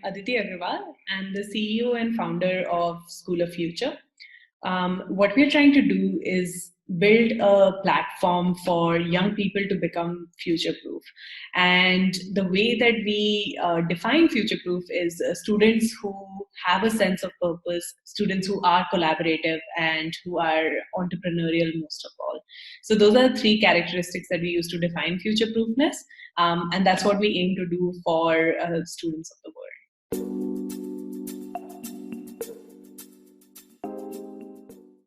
𝗦𝗢𝗓𝗢𝗓. I'm the CEO and founder of School of Future. What we're trying to do is build a platform for young people to become future-proof. And the way that we define future-proof is students who have a sense of purpose, students who are collaborative, and who are entrepreneurial most of all. So those are the three characteristics that we use to define future-proofness. And that's what we aim to do for students of the world.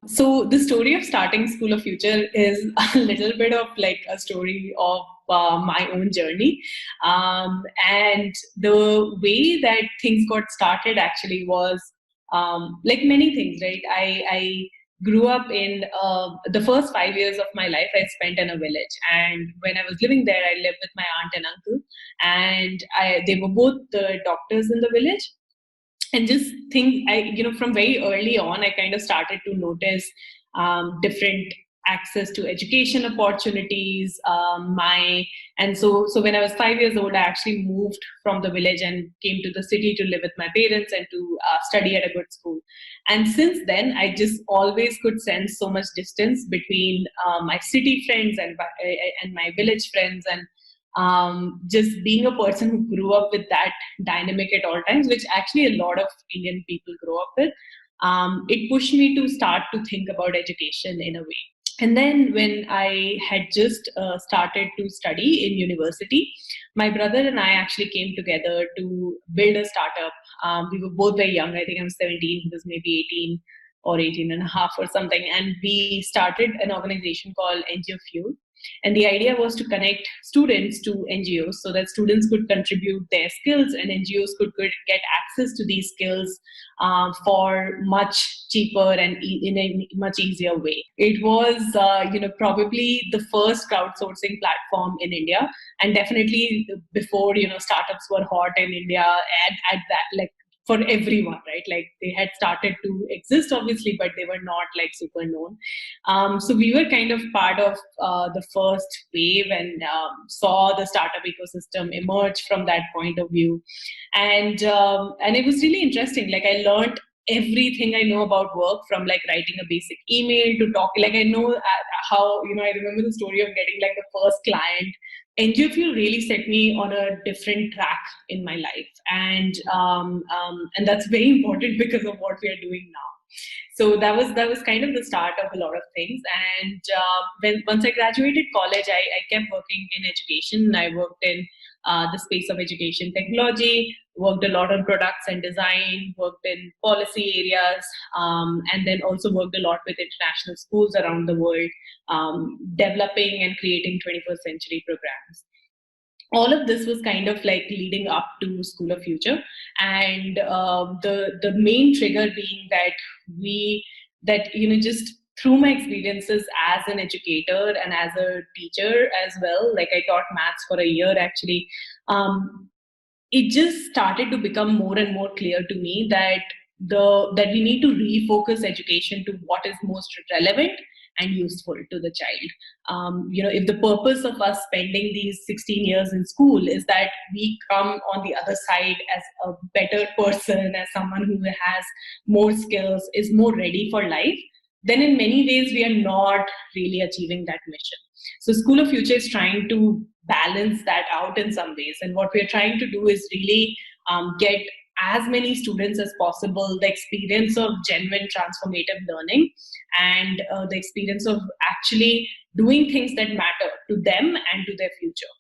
So the story of starting School of Future is a little bit of like a story of my own journey. And the way that things got started actually was like many things, right? I grew up in the first 5 years of my life I spent in a village. And when I was living there, I lived with my aunt and uncle. And they were both the doctors in the village. And just think, from very early on, I kind of started to notice different access to education opportunities. And so when I was 5 years old, I actually moved from the village and came to the city to live with my parents and to study at a good school. And since then, I just always could sense so much distance between my city friends and my village friends, and just being a person who grew up with that dynamic at all times, which actually a lot of Indian people grow up with, it pushed me to start to think about education in a way. And then when I had just started to study in university, my brother and I actually came together to build a startup. We were both very young. I think I'm 17, he was maybe 18 or 18 and a half or something. And we started an organization called NGO Fuel. And the idea was to connect students to NGOs so that students could contribute their skills and NGOs could get access to these skills for much cheaper and in a much easier way. It was, probably the first crowdsourcing platform in India, and definitely before, startups were hot in India at that, like, for everyone, right? Like they had started to exist, obviously, but they were not like super known. So we were kind of part of the first wave and saw the startup ecosystem emerge from that point of view. And it was really interesting. Like I learned everything I know about work, from like writing a basic email to talk. Like I know how, I remember the story of getting like the first client. NGO Fuel really set me on a different track in my life, and that's very important because of what we are doing now. So that was kind of the start of a lot of things. And once I graduated college, I kept working in education. I worked in the space of education technology, worked a lot on products and design, worked in policy areas, and then also worked a lot with international schools around the world, developing and creating 21st century programs. All of this was kind of like leading up to School of Future, and the main trigger being that just through my experiences as an educator and as a teacher as well, like I taught maths for a year actually, it just started to become more and more clear to me that we need to refocus education to what is most relevant and useful to the child. If the purpose of us spending these 16 years in school is that we come on the other side as a better person, as someone who has more skills, is more ready for life, then in many ways we are not really achieving that mission. So School of Future is trying to balance that out in some ways. And what we're trying to do is really get as many students as possible the experience of genuine transformative learning and the experience of actually doing things that matter to them and to their future.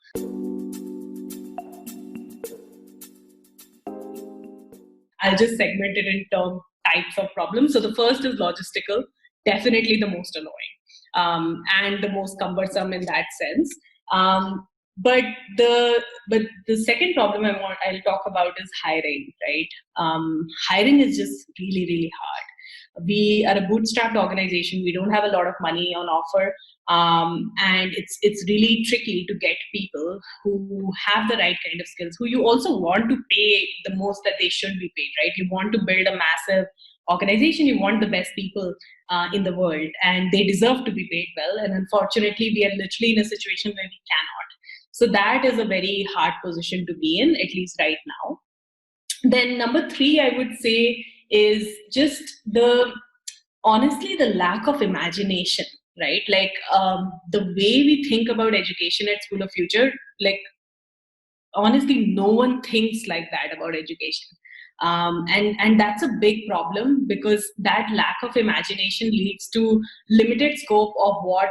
I'll just segment it in types of problems. So the first is logistical, definitely the most annoying and the most cumbersome in that sense. But the second problem I'll talk about is hiring, right? Hiring is just really, really hard. We are a bootstrapped organization. We don't have a lot of money on offer. And it's really tricky to get people who have the right kind of skills, who you also want to pay the most that they should be paid, right? You want to build a massive organization, you want the best people in the world, and they deserve to be paid well. And unfortunately, we are literally in a situation where we cannot. So that is a very hard position to be in, at least right now. Then number three, I would say, is just honestly, the lack of imagination, right? Like the way we think about education at School of Future, like honestly, no one thinks like that about education. And that's a big problem, because that lack of imagination leads to limited scope of what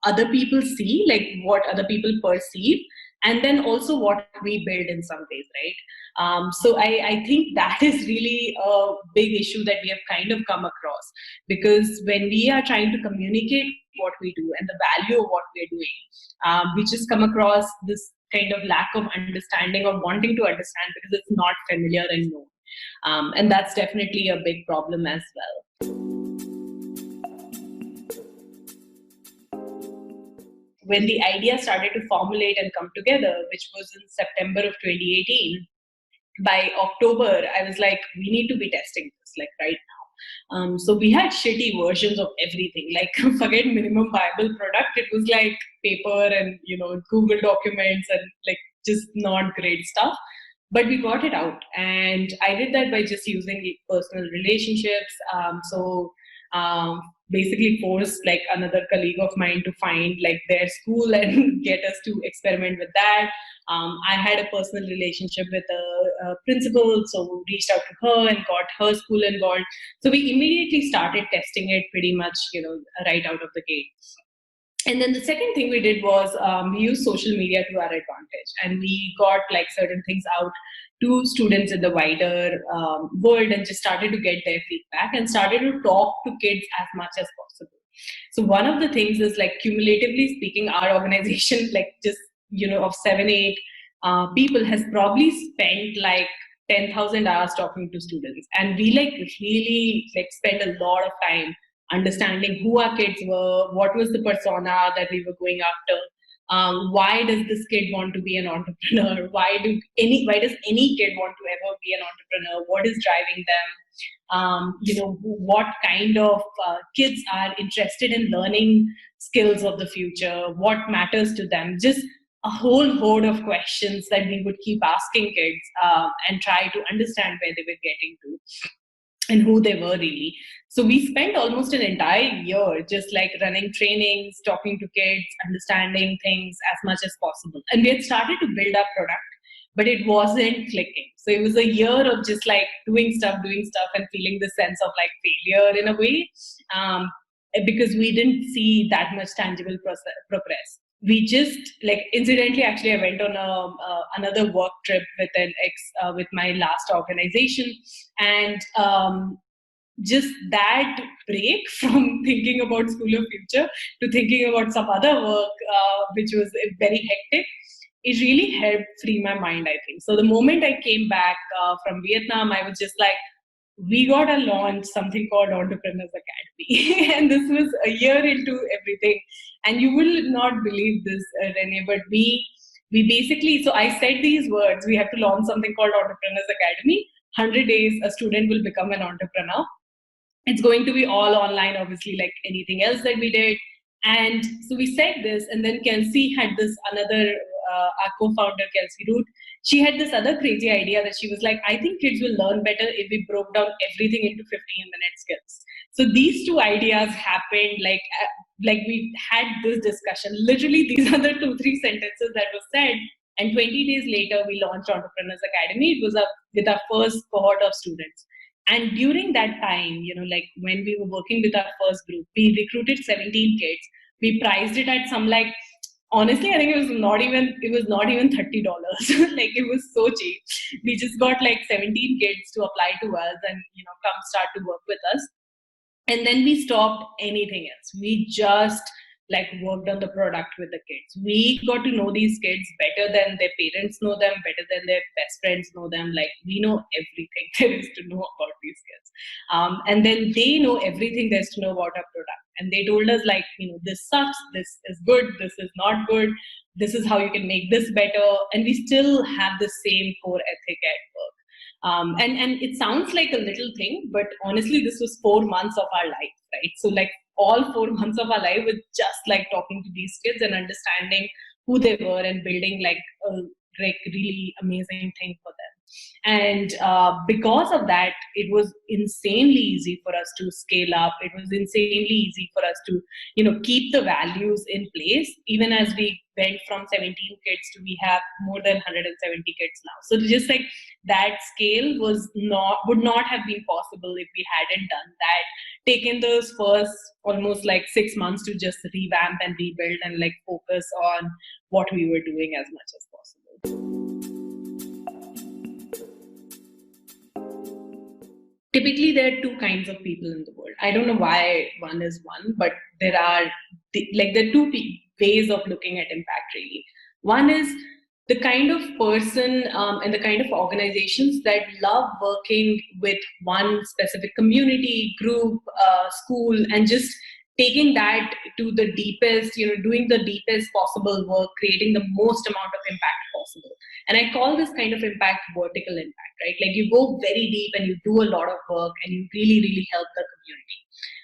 other people see, like what other people perceive, and then also what we build in some ways, right? So I think that is really a big issue that we have kind of come across, because when we are trying to communicate what we do and the value of what we're doing, we just come across this kind of lack of understanding or wanting to understand because it's not familiar and known. And that's definitely a big problem as well. When the idea started to formulate and come together, which was in September of 2018, by October, I was like, we need to be testing this like right now. So we had shitty versions of everything, like forget minimum viable product. It was like paper and, Google documents and like just not great stuff. But we got it out. And I did that by just using personal relationships. Um, basically forced like another colleague of mine to find like their school and get us to experiment with that. I had a personal relationship with a principal, so reached out to her and got her school involved. So we immediately started testing it pretty much, right out of the gate. And then the second thing we did was we used social media to our advantage, and we got like certain things out to students in the wider world, and just started to get their feedback and started to talk to kids as much as possible. So one of the things is like, cumulatively speaking, our organization, like just, of 7, 8 people, has probably spent like 10,000 hours talking to students. And we like really like spend a lot of time understanding who our kids were, what was the persona that we were going after, why does this kid want to be an entrepreneur, why does any kid want to ever be an entrepreneur, what is driving them, what kind of kids are interested in learning skills of the future, what matters to them, just a whole horde of questions that we would keep asking kids, and try to understand where they were getting to and who they were really. So we spent almost an entire year just like running trainings, talking to kids, understanding things as much as possible. And we had started to build our product, but it wasn't clicking. So it was a year of just like doing stuff and feeling the sense of like failure in a way, because we didn't see that much tangible progress. We just like, incidentally, actually, I went on another work trip with with my last organization, and just that break from thinking about School of Future to thinking about some other work, which was very hectic, it really helped free my mind, I think. So the moment I came back from Vietnam, I was just like, we got to launch something called Entrepreneurs Academy. And this was a year into everything. And you will not believe this, Renee, but we basically, so I said these words, we have to launch something called Entrepreneurs Academy. 100 days, a student will become an entrepreneur. It's going to be all online, obviously, like anything else that we did. And so we said this, and then Kelsey had this another, our co-founder, Kelsey Root, she had this other crazy idea that she was like, I think kids will learn better if we broke down everything into 15-minute skills. So these two ideas happened, like we had this discussion. Literally, these are the 2-3 sentences that were said. And 20 days later, we launched Entrepreneurs Academy. It was with our first cohort of students. And during that time, like when we were working with our first group, we recruited 17 kids. We priced it at some like, honestly, I think it was not even $30. Like it was so cheap. We just got like 17 kids to apply to us and, come start to work with us. And then we stopped anything else. We just like worked on the product with the kids. We got to know these kids better than their parents know them, better than their best friends know them. Like we know everything there is to know about these kids. And then they know everything there is to know about our product. And they told us like, this sucks, this is good, this is not good, this is how you can make this better. And we still have the same core ethic at work. And it sounds like a little thing, but honestly, this was 4 months of our life, right? So like all 4 months of our life with just like talking to these kids and understanding who they were and building like a really amazing thing for them. And because of that, it was insanely easy for us to scale up. It was insanely easy for us to, keep the values in place, even as we went from 17 kids to we have more than 170 kids now. So just like that scale would not have been possible if we hadn't done that, taken those first almost like 6 months to just revamp and rebuild and like focus on what we were doing as much as possible. Typically, there are two kinds of people in the world. I don't know why one is one, but there are two ways of looking at impact, really. One is the kind of person and the kind of organizations that love working with one specific community, group, school, and just taking that to the deepest, doing the deepest possible work, creating the most amount of impact possible. And I call this kind of impact vertical impact, right? Like you go very deep and you do a lot of work and you really, really help the community.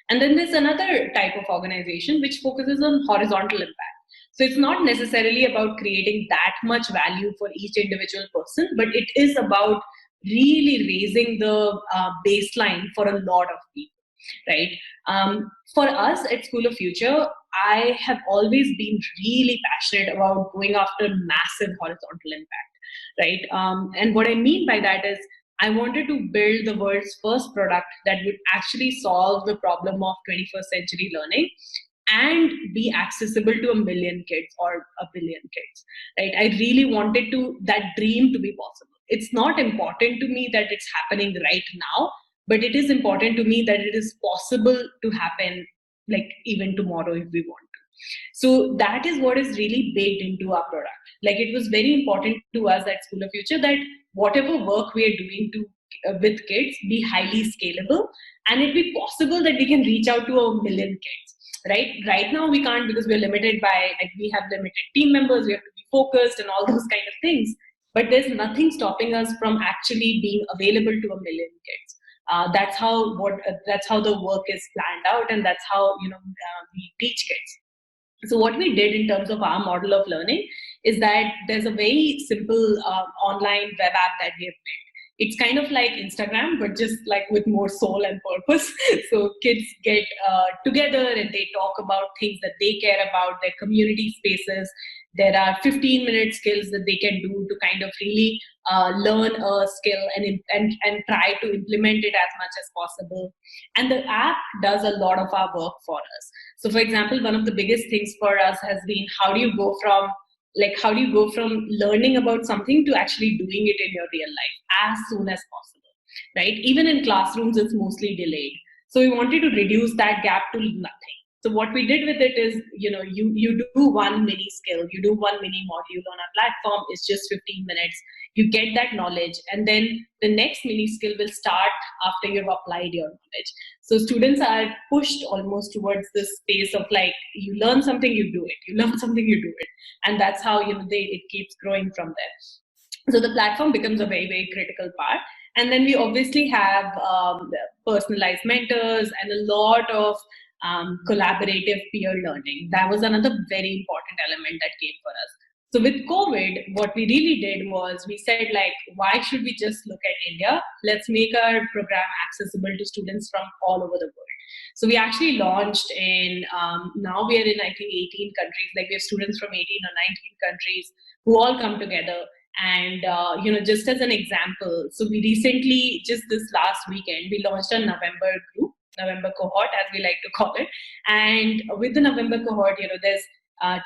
And then there's another type of organization which focuses on horizontal impact. So it's not necessarily about creating that much value for each individual person, but it is about really raising the baseline for a lot of people, right? For us at School of Future, I have always been really passionate about going after massive horizontal impact, right? And what I mean by that is I wanted to build the world's first product that would actually solve the problem of 21st century learning and be accessible to 1 million kids or 1 billion kids, right? I really wanted that dream to be possible. It's not important to me that it's happening right now, but it is important to me that it is possible to happen like even tomorrow if we want to. So that is what is really baked into our product. Like it was very important to us at School of Future that whatever work we are doing with kids be highly scalable, and it be possible that we can reach out to 1 million kids. Right now we can't, because we're limited by, like, we have limited team members, we have to be focused and all those kind of things. But there's nothing stopping us from actually being available to 1 million kids. That's how the work is planned out, and that's how we teach kids. So what we did in terms of our model of learning is that there's a very simple online web app that we have built. It's kind of like Instagram, but just like with more soul and purpose. So kids get together and they talk about things that they care about, their community spaces. There are 15-minute skills that they can do to kind of really learn a skill and try to implement it as much as possible. And the app does a lot of our work for us. So for example, one of the biggest things for us has been how do you go from learning about something to actually doing it in your real life as soon as possible, right? Even in classrooms, it's mostly delayed. So we wanted to reduce that gap to nothing. So what we did with it is, you do one mini skill, you do one mini module on our platform. It's just 15 minutes. You get that knowledge, and then the next mini skill will start after you've applied your knowledge. So students are pushed almost towards this space of like, you learn something, you do it. You learn something, you do it. And that's how, it keeps growing from there. So the platform becomes a very, very critical part. And then we obviously have personalized mentors and a lot of collaborative peer learning. That was another very important element that came for us. So with COVID, what we really did was we said, like, why should we just look at India? Let's make our program accessible to students from all over the world. So we actually launched in, now we are in, I think, 18 countries. Like we have students from 18 or 19 countries who all come together. And, just as an example, so we recently, just this last weekend, we launched a November cohort, as we like to call it. And with the November cohort, there's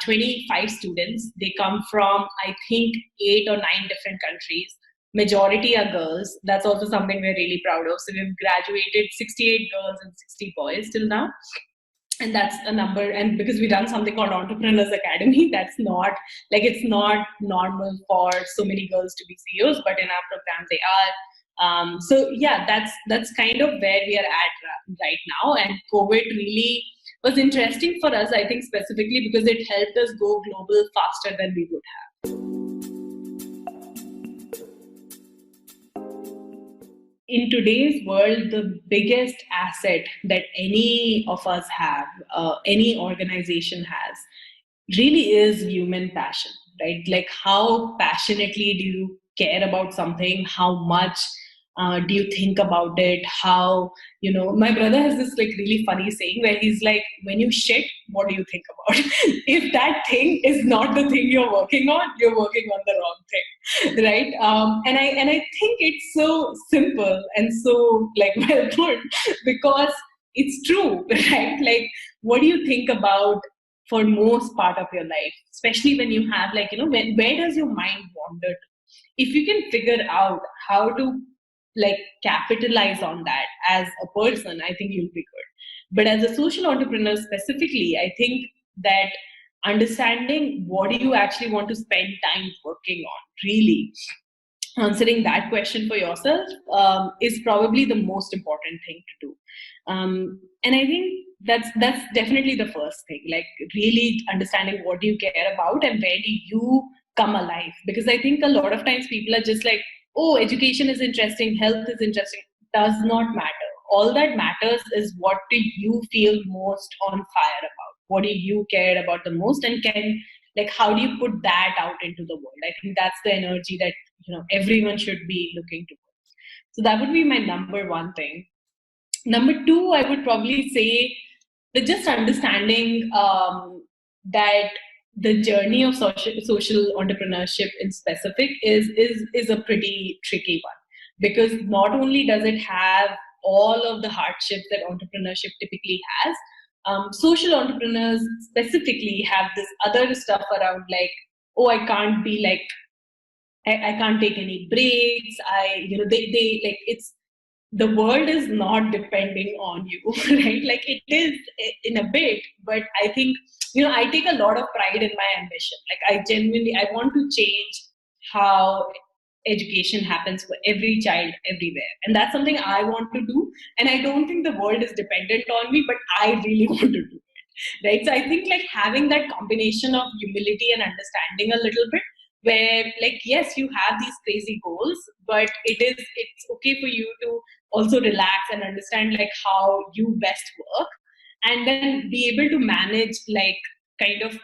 25 students. They come from, I think, 8 or 9 different countries. Majority are girls. That's also something we're really proud of. So we've graduated 68 girls and 60 boys till now. And that's a number. And because we run something called Entrepreneurs Academy, that's not, like, it's not normal for so many girls to be CEOs, but in our program they are. So yeah, that's kind of where we are at right now. And COVID really was interesting for us, I think, specifically because it helped us go global faster than we would have. In today's world, the biggest asset that any of us have, any organization has, really is human passion, right? Like, how passionately do you care about something, how much do you think about it, how, my brother has this like really funny saying where he's like, when you shit, what do you think about? If that thing is not the thing you're working on, you're working on the wrong thing, right? And I think it's so simple and so like well put, because it's true, right? Like, what do you think about for most part of your life, especially when you have like, where does your mind wander to? If you can figure out how to like capitalize on that as a person, I think you'll be good. But as a social entrepreneur specifically, I think that understanding what do you actually want to spend time working on, really answering that question for yourself is probably the most important thing to do. And I think that's definitely the first thing, like really understanding what do you care about and where do you come alive. Because I think a lot of times people are just like, oh, education is interesting, health is interesting. Does not matter. All that matters is what do you feel most on fire about? What do you care about the most? And like, how do you put that out into the world? I think that's the energy that, everyone should be looking towards. So that would be my number one thing. Number two, I would probably say that just understanding that the journey of social entrepreneurship in specific is a pretty tricky one, because not only does it have all of the hardships that entrepreneurship typically has, social entrepreneurs specifically have this other stuff around like, oh, I can't be like, I can't take any breaks. They like, it's, the world is not depending on you, right? Like it is in a bit, but I think, I take a lot of pride in my ambition. Like I want to change how education happens for every child everywhere. And that's something I want to do. And I don't think the world is dependent on me, but I really want to do it. Right. So I think like having that combination of humility and understanding a little bit, where like, yes, you have these crazy goals, but it's okay for you to also relax and understand like how you best work, and then be able to manage like kind of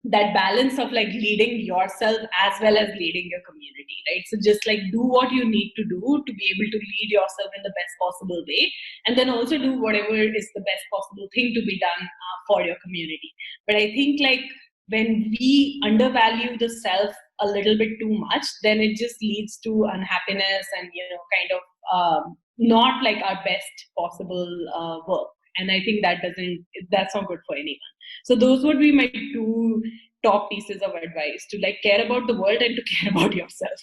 that balance of like leading yourself as well as leading your community, right? So just like do what you need to do to be able to lead yourself in the best possible way, and then also do whatever is the best possible thing to be done for your community. But I think like when we undervalue the self a little bit too much, then it just leads to unhappiness and, kind of not like our best possible work. And I think that's not good for anyone. So those would be my two top pieces of advice: to like care about the world and to care about yourself.